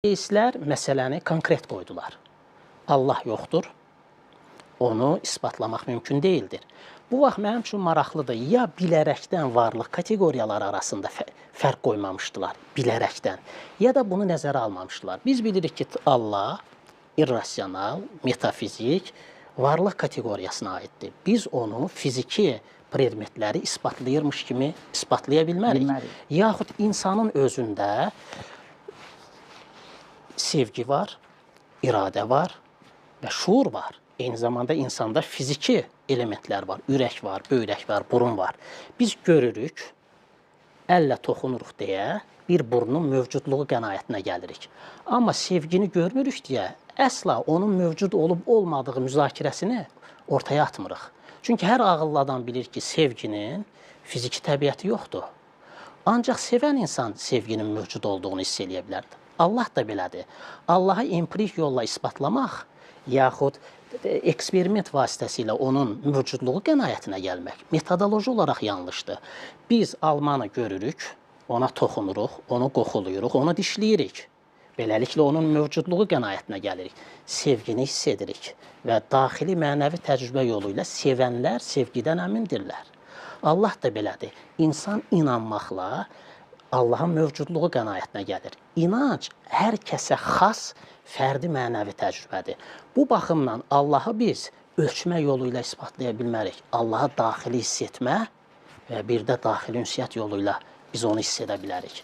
Ateistlər məsələni konkret qoydular. Allah yoxdur, onu isbatlamaq mümkün deyildir. Bu vaxt mənim üçün maraqlıdır. Ya bilərəkdən varlıq kateqoriyaları arasında fərq qoymamışdılar, bilərəkdən, ya da bunu nəzərə almamışdılar. Biz bilirik ki, Allah irrasional, metafizik, varlıq kateqoriyasına aiddir. Biz onu fiziki predmetləri isbatlayırmış kimi isbatlaya bilmərik. Yaxud insanın özündə sevgi var, iradə var və şuur var. Eyni zamanda insanda fiziki elementlər var. Ürək var, böyrək var, burun var. Biz görürük, əllə toxunuruq deyə bir burnun mövcudluğu qənaətinə gəlirik. Amma sevgini görmürük deyə əsla onun mövcud olub-olmadığı müzakirəsini ortaya atmırıq. Çünki hər ağıllı adam bilir ki, sevginin fiziki təbiəti yoxdur. Ancaq sevən insan sevginin mövcud olduğunu hiss eləyə bilər. Allah da belədir. Allahı empirik yolla isbatlamaq, yaxud eksperiment vasitəsilə onun mövcudluğu qənaətinə gəlmək metodoloji olaraq yanlışdır. Biz almanı görürük, ona toxunuruq, onu qoxuluyuruq, onu dişləyirik. Beləliklə onun mövcudluğu qənaətinə gəlirik. Sevgini hiss edirik və daxili mənəvi təcrübə yolu ilə sevənlər sevgidən əmindirlər. Allah da belədir. İnsan inanmaqla Allahın mövcudluğu qənaətinə gəlir. İnanc hər kəsə xas, fərdi mənəvi təcrübədir. Bu baxımdan Allahı biz ölçmə yolu ilə isbatlaya bilmərik. Allahı daxili hiss etmə və bir də daxili ünsiyyət yolu ilə biz onu hiss edə bilərik.